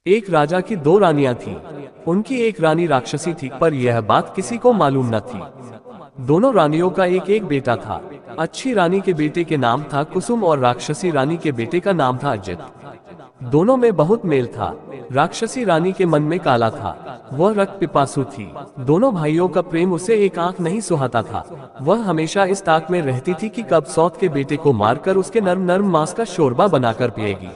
एक राजा की दो रानियां थीं। उनकी एक रानी राक्षसी थी, पर यह बात किसी को मालूम न थी। दोनों रानियों का एक एक बेटा था। अच्छी रानी के बेटे के नाम था कुसुम और राक्षसी रानी के बेटे का नाम था अजित। दोनों में बहुत मेल था। राक्षसी रानी के मन में काला था, वह रक्त पिपासु थी। दोनों भाइयों का प्रेम उसे एक आंख नहीं सुहाता था। वह हमेशा इस ताक में रहती थी कि कब सौत के बेटे को मारकर उसके नर्म नर्म मांस का शोरबा बनाकर पिएगी।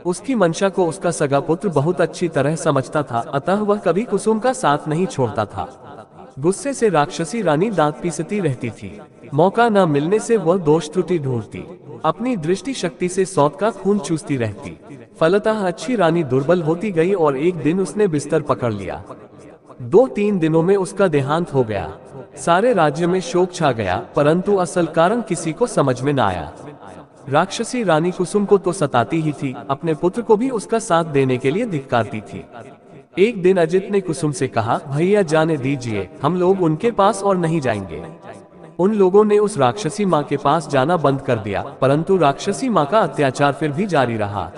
उसकी मंशा को उसका सगा पुत्र बहुत अच्छी तरह समझता था, अतः वह कभी कुसुम का साथ नहीं छोड़ता था। गुस्से से राक्षसी रानी दांत पीसती रहती थी। मौका न मिलने से वह दोष त्रुटि ढूंढती, अपनी दृष्टि शक्ति से सौत का खून चूसती रहती। फलतः अच्छी रानी दुर्बल होती गई और एक दिन उसने बिस्तर पकड़ लिया। 2-3 दिनों में उसका देहांत हो गया। सारे राज्य में शोक छा गया, परंतु असल कारण किसी को समझ में न आया। राक्षसी रानी कुसुम को तो सताती ही थी, अपने पुत्र को भी उसका साथ देने के लिए धिक्कारती थी। एक दिन अजित ने कुसुम से कहा, भैया जाने दीजिए, हम लोग उनके पास और नहीं जाएंगे। उन लोगों ने उस राक्षसी माँ के पास जाना बंद कर दिया, परंतु राक्षसी माँ का अत्याचार फिर भी जारी रहा।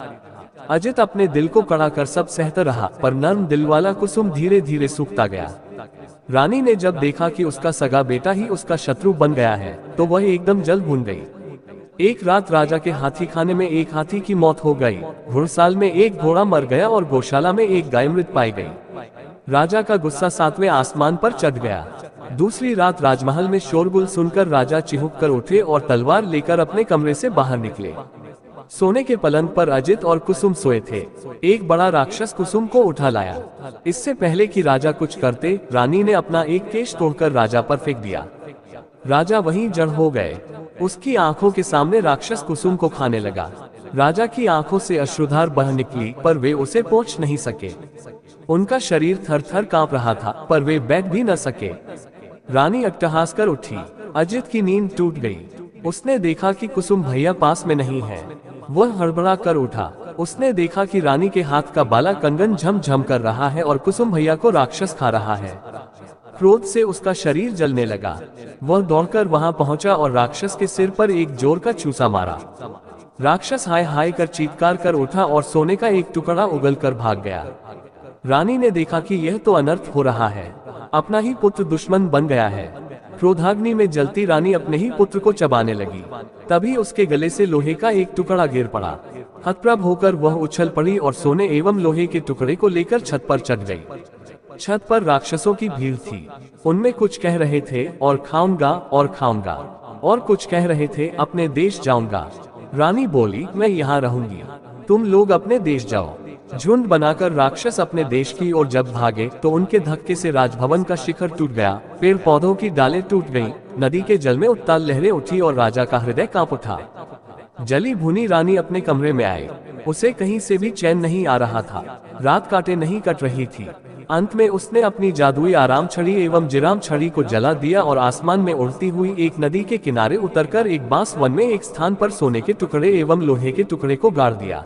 अजित अपने दिल को कड़ा कर सब सहता रहा, पर नर्म दिल वाला कुसुम धीरे धीरे सूखता गया। रानी ने जब देखा कि उसका सगा बेटा ही उसका शत्रु बन गया है, तो वह एकदम जल भून गई। एक रात राजा के हाथी खाने में एक हाथी की मौत हो गई, घुड़साल में एक घोड़ा मर गया और गौशाला में एक गाय मृत पाई गई। राजा का गुस्सा 7वें आसमान पर चढ़ गया। दूसरी रात राजमहल में शोरगुल सुनकर राजा चिहुक कर उठे और तलवार लेकर अपने कमरे से बाहर निकले। सोने के पलंग पर अजित और कुसुम सोए थे। एक बड़ा राक्षस कुसुम को उठा लाया। इससे पहले कि राजा कुछ करते, रानी ने अपना एक केश तोड़कर राजा पर फेंक दिया। राजा वहीं जड़ हो गए। उसकी आंखों के सामने राक्षस कुसुम को खाने लगा। राजा की आंखों से अश्रुधार बह निकली, पर वे उसे पोंछ नहीं सके। उनका शरीर थर थर कांप रहा था, पर वे बैठ भी न सके। रानी अट्टहास कर उठी। अजित की नींद टूट गई। उसने देखा कि कुसुम भैया पास में नहीं है। वह हड़बड़ा कर उठा। उसने देखा कि रानी के हाथ का बाला कंगन झम-झम कर रहा है और कुसुम भैया को राक्षस खा रहा है। क्रोध से उसका शरीर जलने लगा। वह दौड़कर वहां पहुंचा और राक्षस के सिर पर एक जोर का चूसा मारा। राक्षस हाय हाय कर चीत्कार कर उठा और सोने का एक टुकड़ा उगलकर भाग गया। रानी ने देखा कि यह तो अनर्थ हो रहा है, अपना ही पुत्र दुश्मन बन गया है। क्रोधाग्नि में जलती रानी अपने ही पुत्र को चबाने लगी। तभी उसके गले से लोहे का एक टुकड़ा गिर पड़ा। हतप्रभ होकर वह उछल पड़ी और सोने एवं लोहे के टुकड़े को लेकर छत पर चढ़ गई। छत पर राक्षसों की भीड़ थी। उनमें कुछ कह रहे थे और खाऊंगा और खाऊंगा, और कुछ कह रहे थे अपने देश जाऊंगा। रानी बोली, मैं यहाँ रहूंगी, तुम लोग अपने देश जाओ। झुंड बनाकर राक्षस अपने देश की ओर जब भागे तो उनके धक्के से राजभवन का शिखर टूट गया, पेड़ पौधों की डालें टूट गईं, नदी के जल में उत्ताल लहरें उठी और राजा का हृदय कांप उठा। जली भुनी रानी अपने कमरे में आई। उसे कहीं से भी चैन नहीं आ रहा था। रात काटे नहीं कट रही थी। अंत में उसने अपनी जादुई आराम छड़ी एवं जिराम छड़ी को जला दिया और आसमान में उड़ती हुई एक नदी के किनारे उतरकर एक बांस वन में एक स्थान पर सोने के टुकड़े एवं लोहे के टुकड़े को गाड़ दिया।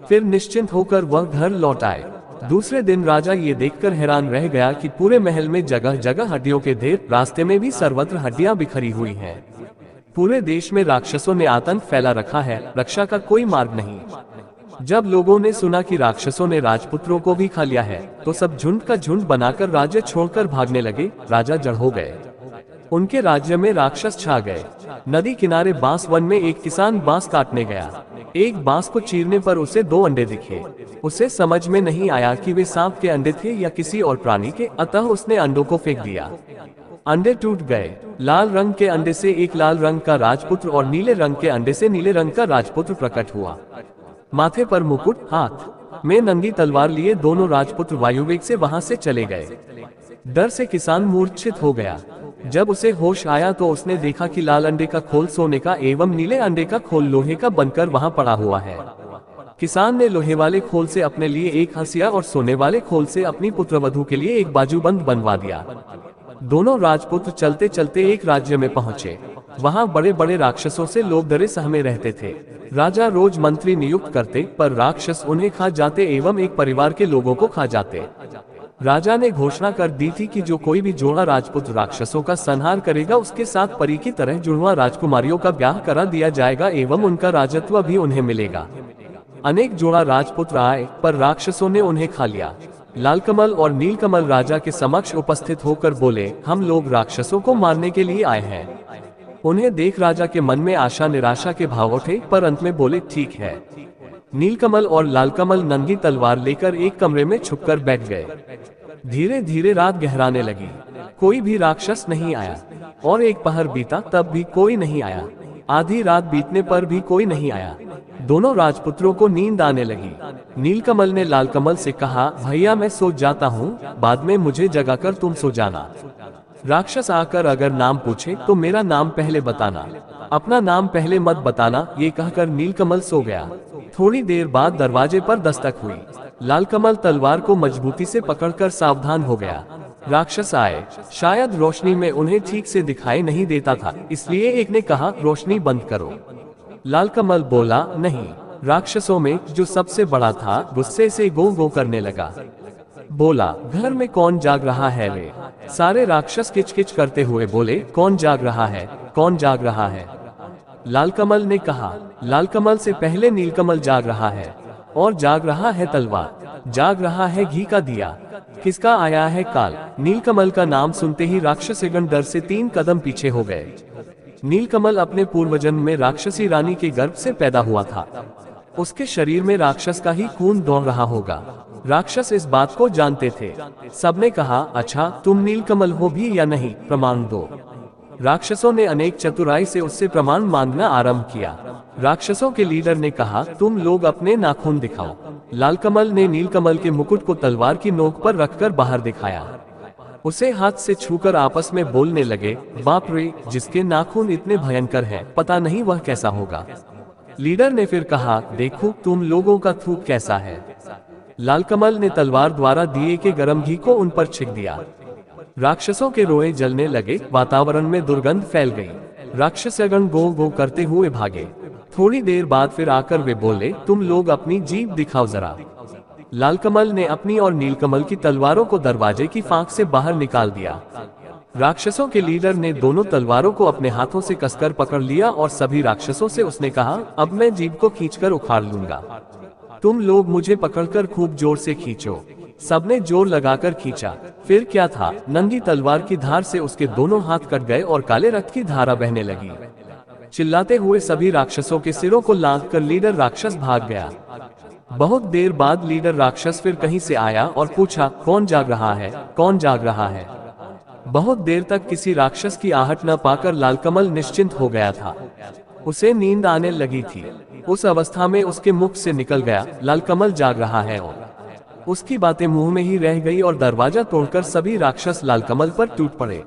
फिर निश्चिंत होकर वह घर लौट आए। दूसरे दिन राजा ये देखकर हैरान रह गया कि पूरे महल में जगह जगह हड्डियों के ढेर, रास्ते में भी सर्वत्र हड्डियां बिखरी हुई हैं। पूरे देश में राक्षसों ने आतंक फैला रखा है, रक्षा का कोई मार्ग नहीं। जब लोगों ने सुना कि राक्षसों ने राजपुत्रों को भी खा लिया है, तो सब झुंड का झुंड बनाकर राज्य छोड़कर भागने लगे। राजा जड़ हो गए। उनके राज्य में राक्षस छा गए। नदी किनारे बांस वन में एक किसान बांस काटने गया। एक बांस को चीरने पर उसे 2 अंडे दिखे। उसे समझ में नहीं आया कि वे सांप के अंडे थे या किसी और प्राणी के, अतः उसने अंडों को फेंक दिया। अंडे टूट गए। लाल रंग के अंडे से एक लाल रंग का राजपुत्र और नीले रंग के अंडे से नीले रंग का राजपुत्र प्रकट हुआ। माथे पर मुकुट, हाथ में नंगी तलवार लिए दोनों राजपुत्र वायुवेग से वहां से चले गए। डर से किसान मूर्छित हो गया। जब उसे होश आया तो उसने देखा कि लाल अंडे का खोल सोने का एवं नीले अंडे का खोल लोहे का बनकर वहां पड़ा हुआ है। किसान ने लोहे वाले खोल से अपने लिए एक हंसिया और सोने वाले खोल से अपनी पुत्रवधू के लिए एक बाजूबंद बनवा दिया। दोनों राजपुत्र चलते चलते एक राज्य में पहुंचे। वहां बड़े बड़े राक्षसों से लोग डरे सहमे रहते थे। राजा रोज मंत्री नियुक्त करते, पर राक्षस उन्हें खा जाते एवं एक परिवार के लोगों को खा जाते। राजा ने घोषणा कर दी थी कि जो कोई भी जोड़ा राजपुत्र राक्षसों का संहार करेगा, उसके साथ परी की तरह जुड़वा राजकुमारियों का ब्याह करा दिया जाएगा एवं उनका राजत्व भी उन्हें मिलेगा। अनेक जोड़ा राजपुत्र आए, पर राक्षसों ने उन्हें खा लिया। लालकमल और नीलकमल राजा के समक्ष उपस्थित होकर बोले, हम लोग राक्षसों को मारने के लिए आए हैं। उन्हें देख राजा के मन में आशा निराशा के भाव उठे, पर अंत में बोले, ठीक है। नीलकमल और लालकमल नंगी तलवार लेकर एक कमरे में छुपकर बैठ गए। धीरे धीरे रात गहराने लगी, कोई भी राक्षस नहीं आया, और एक पहर बीता तब भी कोई नहीं आया। आधी रात बीतने पर भी कोई नहीं आया। दोनों राजपुत्रों को नींद आने लगी। नीलकमल ने लालकमल से कहा, भैया मैं सो जाता हूँ, बाद में मुझे जगाकर तुम सो जाना। राक्षस आकर अगर नाम पूछे तो मेरा नाम पहले बताना, अपना नाम पहले मत बताना। ये कहकर नीलकमल सो गया। थोड़ी देर बाद दरवाजे पर दस्तक हुई। लालकमल तलवार को मजबूती से पकड़कर सावधान हो गया। राक्षस आए, शायद रोशनी में उन्हें ठीक से दिखाई नहीं देता था, इसलिए एक ने कहा, रोशनी बंद करो। लालकमल बोला, नहीं। राक्षसों में जो सबसे बड़ा था गुस्से से गो गो करने लगा। बोला, घर में कौन जाग रहा है रे? सारे राक्षस किचकिच करते हुए बोले, कौन जाग रहा है, कौन जाग रहा है? लालकमल ने कहा, लालकमल से पहले नीलकमल जाग रहा है, और जाग रहा है तलवार, जाग रहा है घी का दिया। किसका आया है काल? नीलकमल का नाम सुनते ही राक्षसगण डर से 3 कदम पीछे हो गए। नीलकमल अपने पूर्वजन्म में राक्षसी रानी के गर्भ से पैदा हुआ था। उसके शरीर में राक्षस का ही खून दौड़ रहा होगा। राक्षस इस बात को जानते थे। सबने कहा, अच्छा तुम नीलकमल हो भी या नहीं, प्रमाण दो। राक्षसों ने अनेक चतुराई से उससे प्रमाण मांगना आरंभ किया। राक्षसों के लीडर ने कहा, तुम लोग अपने नाखून दिखाओ। लालकमल ने नीलकमल के मुकुट को तलवार की नोक पर रखकर बाहर दिखाया। उसे हाथ से छूकर आपस में बोलने लगे, बाप रे, जिसके नाखून इतने भयंकर हैं, पता नहीं वह कैसा होगा। लीडर ने फिर कहा, देखो तुम लोगों का थूक कैसा है। लालकमल ने तलवार द्वारा दिए के गरम घी को उन पर छिड़क दिया। राक्षसों के रोए जलने लगे, वातावरण में दुर्गंध फैल गई। राक्षसगण गो गो करते हुए भागे। थोड़ी देर बाद फिर आकर वे बोले, तुम लोग अपनी जीभ दिखाओ जरा। लालकमल ने अपनी और नीलकमल की तलवारों को दरवाजे की फांक से बाहर निकाल दिया। राक्षसों के लीडर ने दोनों तलवारों को अपने हाथों से कसकर पकड़ लिया और सभी राक्षसों से उसने कहा, अब मैं जीभ को खींचकर उखाड़ लूंगा। तुम लोग मुझे पकड़कर खूब जोर से खींचो। सबने जोर लगाकर खींचा। फिर क्या था, नंगी तलवार की धार से उसके दोनों हाथ कट गए और काले रक्त की धारा बहने लगी। चिल्लाते हुए सभी राक्षसों के सिरों को लांघकर लीडर राक्षस भाग गया। बहुत देर बाद लीडर राक्षस फिर कहीं से आया और पूछा, कौन जाग रहा है, कौन जाग रहा है? बहुत देर तक किसी राक्षस की आहट न पाकर लालकमल निश्चिंत हो गया था। उसे नींद आने लगी थी। उस अवस्था में उसके मुख से निकल गया, लालकमल जाग रहा है, और उसकी बातें मुंह में ही रह गई और दरवाजा तोड़कर सभी राक्षस लालकमल पर टूट पड़े।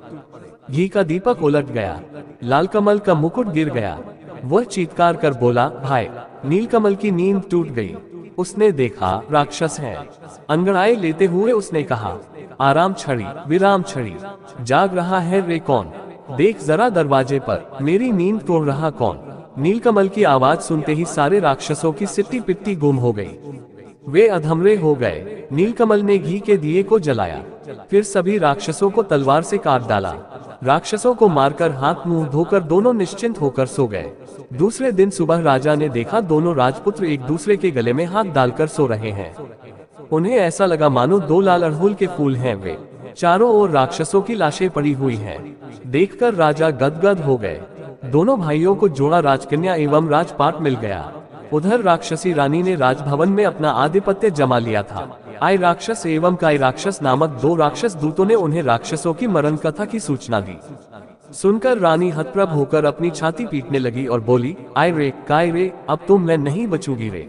घी का दीपक उलट गया, लालकमल का मुकुट गिर गया। वह चीत्कार कर बोला, भाई, नीलकमल की नींद टूट गई। उसने देखा राक्षस है। अंगड़ाई लेते हुए उसने कहा, आराम छड़ी, विराम छड़ी, जाग रहा है रे कौन? देख जरा दरवाजे पर, मेरी नींद तोड़ रहा कौन? नीलकमल की आवाज सुनते ही सारे राक्षसों की सिट्टी पिट्टी गुम हो गई। वे अधमरे हो गए। नीलकमल ने घी के दिए को जलाया, फिर सभी राक्षसों को तलवार से काट डाला। राक्षसों को मारकर हाथ मुंह धोकर दोनों निश्चिंत होकर सो गए। दूसरे दिन सुबह राजा ने देखा दोनों राजपुत्र एक दूसरे के गले में हाथ डालकर सो रहे हैं। उन्हें ऐसा लगा मानो 2 लाल अड़हुल के फूल हैं वे। चारों ओर राक्षसों की लाशें पड़ी हुई हैं। देखकर राजा गदगद हो गए। दोनों भाइयों को जोड़ा राजकन्या एवं राजपाट मिल गया। उधर राक्षसी रानी ने राजभवन में अपना आधिपत्य जमा लिया था। आई राक्षस एवं काय राक्षस नामक 2 राक्षस दूतों ने उन्हें राक्षसों की मरण कथा की सूचना दी। सुनकर रानी हतप्रभ होकर अपनी छाती पीटने लगी और बोली, आय रे काय रे, अब तो मैं नहीं बचूंगी रे।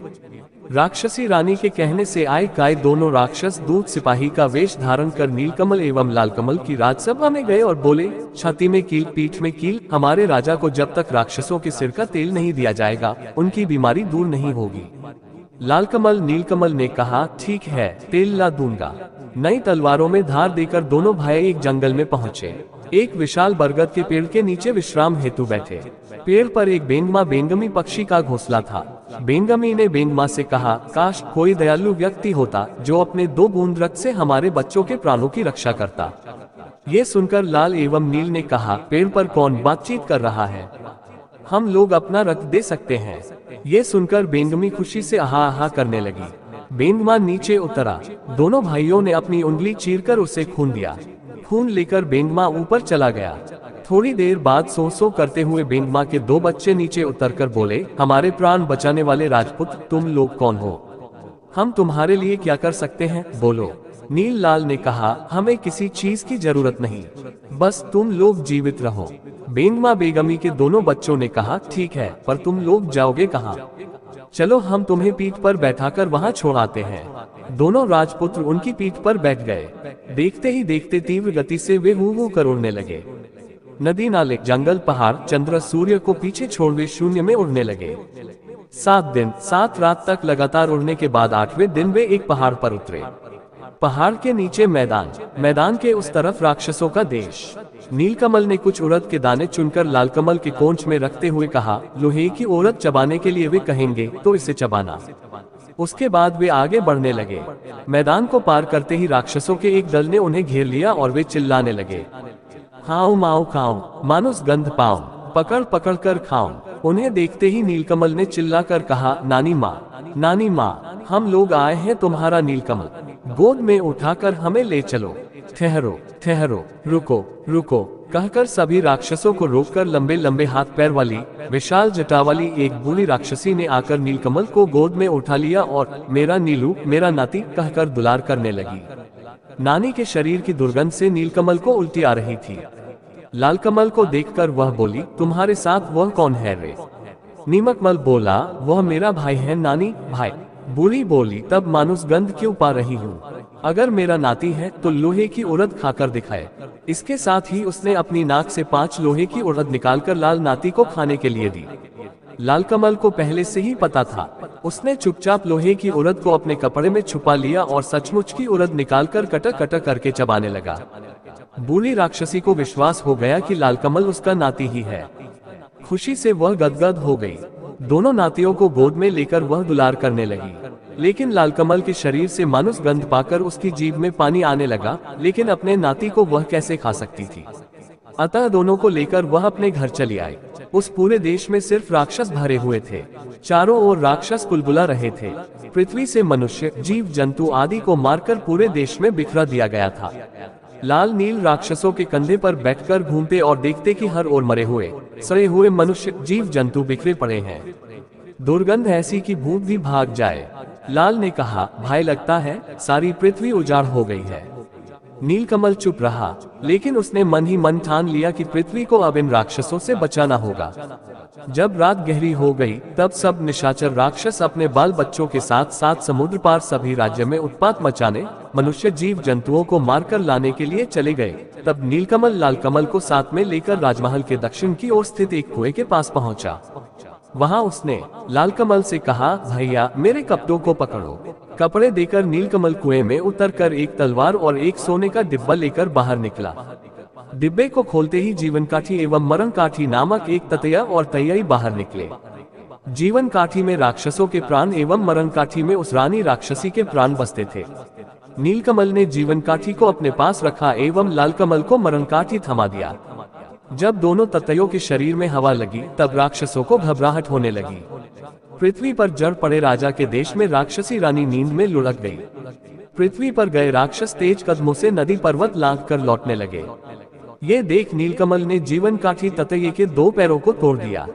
राक्षसी रानी के कहने से आय काय दोनों राक्षस दूत सिपाही का वेश धारण कर नीलकमल एवं लालकमल की राजसभा में गए और बोले, छाती में कील, पीठ में कील, हमारे राजा को जब तक राक्षसों के सिर का तेल नहीं दिया जाएगा, उनकी बीमारी दूर नहीं होगी। लालकमल नीलकमल ने कहा, ठीक है, तेल ला दूंगा। नई तलवारों में धार देकर दोनों भाई एक जंगल में पहुंचे। एक विशाल बरगद के पेड़ के नीचे विश्राम हेतु बैठे। पेड़ पर एक बेंगमा बेंगमी पक्षी का घोंसला था। बेंगमी ने बेंगमा से कहा, काश कोई दयालु व्यक्ति होता जो अपने 2 बूंद रक्त से हमारे बच्चों के प्राणों की रक्षा करता। ये सुनकर लाल एवं नील ने कहा, पेड़ पर कौन बातचीत कर रहा है? हम लोग अपना रक्त दे सकते हैं। ये सुनकर बेंगमी खुशी से आहा आहा करने लगी। बेंगमा नीचे उतरा। दोनों भाइयों ने अपनी उंगली चीरकर उसे खून दिया। खून लेकर बेंगमा ऊपर चला गया। थोड़ी देर बाद सो सो करते हुए बेंगमा के दो बच्चे नीचे उतरकर बोले, हमारे प्राण बचाने वाले राजपूत, तुम लोग कौन हो? हम तुम्हारे लिए क्या कर सकते हैं, बोलो। नील लाल ने कहा, हमें किसी चीज की जरूरत नहीं, बस तुम लोग जीवित रहो। बेंगमा बेगमी के दोनों बच्चों ने कहा, ठीक है, पर तुम लोग जाओगे कहाँ? चलो हम तुम्हें पीठ पर बैठाकर वहाँ छोड़ आते हैं। दोनों राजपुत्र उनकी पीठ पर बैठ गए। देखते ही देखते तीव्र गति से वे हू हू कर उड़ने लगे। नदी, नाले, जंगल, पहाड़, चंद्र, सूर्य को पीछे छोड़ वे शून्य में उड़ने लगे। 7 दिन 7 रात तक लगातार उड़ने के बाद 8वें दिन वे एक पहाड़ पर उतरे। पहाड़ के नीचे मैदान, मैदान के उस तरफ राक्षसों का देश। नीलकमल ने कुछ उड़द के दाने चुनकर लालकमल के कोंच में रखते हुए कहा, लोहे की उड़द चबाने के लिए वे कहेंगे तो इसे चबाना। उसके बाद वे आगे बढ़ने लगे। मैदान को पार करते ही राक्षसों के एक दल ने उन्हें घेर लिया और वे चिल्लाने लगे, खाओ माओ खाओ, मानुस गंध पाओ, पकड़ पकड़ कर खाओ। उन्हें देखते ही नीलकमल ने चिल्लाकर कहा, नानी माँ, नानी माँ, हम लोग आए हैं तुम्हारा नीलकमल, गोद में उठाकर हमें ले चलो। ठहरो ठहरो, रुको रुको, कहकर सभी राक्षसों को रोककर लंबे लंबे हाथ पैर वाली विशाल जटा वाली एक बूढ़ी राक्षसी ने आकर नीलकमल को गोद में उठा लिया और मेरा नीलू, मेरा नाती कहकर दुलार करने लगी। नानी के शरीर की दुर्गंध से नीलकमल को उल्टी आ रही थी। लालकमल को देखकर वह बोली, तुम्हारे साथ वह कौन है रे? नीमकमल बोला, वह मेरा भाई है नानी, भाई। बूढ़ी बोली, तब मानुस गंध क्यों पा रही हूँ? अगर मेरा नाती है तो लोहे की उड़द खाकर दिखाए। इसके साथ ही उसने अपनी नाक से 5 लोहे की उड़द निकालकर लाल नाती को खाने के लिए दी। लालकमल को पहले से ही पता था। उसने चुपचाप लोहे की उड़द को अपने कपड़े में छुपा लिया और सचमुच की उड़द निकालकर कटर कटर करके चबाने लगा। बूढ़ी राक्षसी को विश्वास हो गया कि लालकमल उसका नाती ही है। खुशी से वह गदगद हो गई। दोनों नातियों को गोद में लेकर वह दुलार करने लगी। लेकिन लालकमल के शरीर से मानुस गंध पाकर उसकी जीभ में पानी आने लगा, लेकिन अपने नाती को वह कैसे खा सकती थी? अतः दोनों को लेकर वह अपने घर चली आई। उस पूरे देश में सिर्फ राक्षस भरे हुए थे। चारों ओर राक्षस कुलबुला रहे थे। पृथ्वी से मनुष्य, जीव जंतु आदि को मारकर पूरे देश में बिखरा दिया गया था। लाल नील राक्षसों के कंधे पर बैठकर घूमते और देखते कि हर ओर मरे हुए, सड़े हुए मनुष्य, जीव जंतु बिखरे पड़े हैं। दुर्गंध ऐसी कि भूत भी भाग जाए। लाल ने कहा, भाई लगता है सारी पृथ्वी उजाड़ हो गई है। नीलकमल चुप रहा, लेकिन उसने मन ही मन ठान लिया कि पृथ्वी को अब इन राक्षसों से बचाना होगा। जब रात गहरी हो गई, तब सब निशाचर राक्षस अपने बाल बच्चों के साथ साथ समुद्र पार सभी राज्य में उत्पात मचाने, मनुष्य जीव जंतुओं को मारकर लाने के लिए चले गए। तब नीलकमल लालकमल को साथ में लेकर राजमहल के दक्षिण की ओर स्थित एक कुएं के पास पहुंचा। वहां उसने लालकमल से कहा, भैया मेरे कपड़ों को पकड़ो। कपड़े देकर नीलकमल कुएं में उतरकर एक तलवार और एक सोने का डिब्बा लेकर बाहर निकला। डिब्बे को खोलते ही जीवन काठी एवं मरण काठी नामक एक ततैया और तैयाई बाहर निकले। जीवन काठी में राक्षसों के प्राण एवं मरण काठी में उस रानी राक्षसी के प्राण बसते थे। नीलकमल ने जीवन काठी को अपने पास रखा एवं लालकमल को मरण काठी थमा दिया। जब दोनों ततैयों के शरीर में हवा लगी, तब राक्षसों को घबराहट होने लगी। पृथ्वी पर जड़ पड़े राजा के देश में राक्षसी रानी नींद में लुढ़क गई। पृथ्वी पर गए राक्षस तेज कदमों से नदी पर्वत लांघ कर लौटने लगे। ये देख नीलकमल ने जीवन काठी ततैये के 2 पैरों को तोड़ दिया।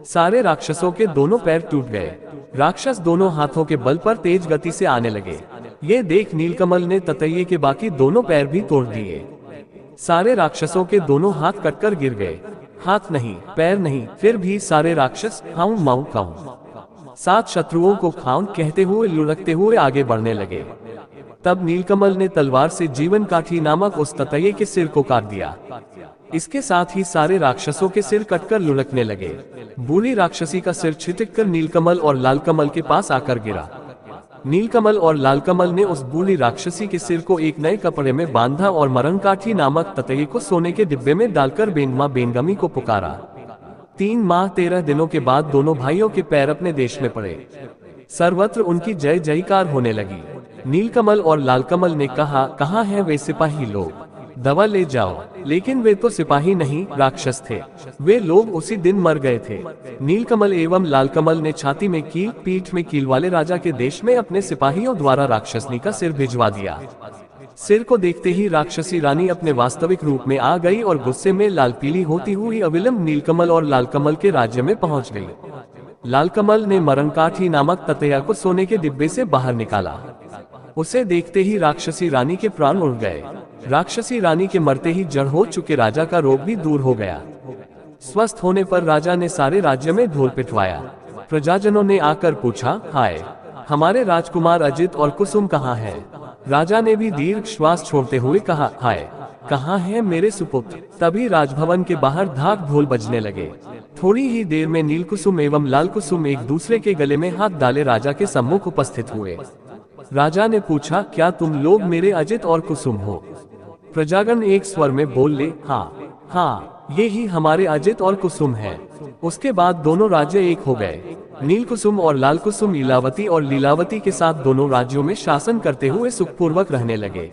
सारे राक्षसों के दोनों पैर टूट गए। राक्षस दोनों हाथों के बल पर तेज गति से आने लगे। ये देख नीलकमल ने ततैये के बाकी दोनों पैर भी तोड़ दिए। सारे राक्षसों के दोनों हाथ कटकर गिर गए। हाथ नहीं, पैर नहीं, फिर भी सारे राक्षस खाऊं माऊं खाऊं, 7 शत्रुओं को खाऊं कहते हुए लुढ़कते हुए आगे बढ़ने लगे। तब नीलकमल ने तलवार से जीवन काठी नामक उस ततैये के सिर को काट दिया। इसके साथ ही सारे राक्षसों के सिर कटकर लुढ़कने लगे। बूढ़ी राक्षसी का सिर छिटककर नीलकमल और लालकमल के पास आकर गिरा। नीलकमल और लालकमल ने उस बूढ़ी राक्षसी के सिर को एक नए कपड़े में बांधा और मरण काठी नामक ततैये को सोने के डिब्बे में डालकर बेंगमा बेंगमी को पुकारा। 3 माह 13 दिनों के बाद दोनों भाइयों के पैर अपने देश में पड़े। सर्वत्र उनकी जय जयकार होने लगी। नीलकमल और लालकमल ने कहा, कहाँ हैं वे सिपाही लोग? दवा ले जाओ। लेकिन वे तो सिपाही नहीं, राक्षस थे। वे लोग उसी दिन मर गए थे। नीलकमल एवं लालकमल ने छाती में कील, पीठ में कील वाले राजा के देश में अपने सिपाहियों द्वारा राक्षसनी का सिर भिजवा दिया। सिर को देखते ही राक्षसी रानी अपने वास्तविक रूप में आ गई और गुस्से में लाल पीली होती हुई अविलंब नीलकमल और लालकमल के राज्य में पहुंच गई। लालकमल ने मरणकाठी नामक ततैया को सोने के डिब्बे से बाहर निकाला। उसे देखते ही राक्षसी रानी के प्राण उड़ गए। राक्षसी रानी के मरते ही जड़ हो चुके राजा का रोग भी दूर हो गया। स्वस्थ होने पर राजा ने सारे राज्य में ढोल पिटवाया। प्रजाजनों ने आकर पूछा, हाय, हमारे राजकुमार अजित और कुसुम कहाँ हैं? राजा ने भी दीर्घ श्वास छोड़ते हुए कहा, हाय, कहाँ है मेरे सुपुत्र? तभी राजभवन के बाहर ढाक ढोल बजने लगे। थोड़ी ही देर में नीलकुसुम एवं लालकुसुम एक दूसरे के गले में हाथ डाले राजा के सम्मुख उपस्थित हुए। राजा ने पूछा, क्या तुम लोग मेरे अजित और कुसुम हो? प्रजागण एक स्वर में बोले, हाँ हाँ, ये ही हमारे अजित और कुसुम हैं। उसके बाद दोनों राज्य एक हो गए। नीलकुसुम और लालकुसुम लीलावती और लीलावती के साथ दोनों राज्यों में शासन करते हुए सुखपूर्वक रहने लगे।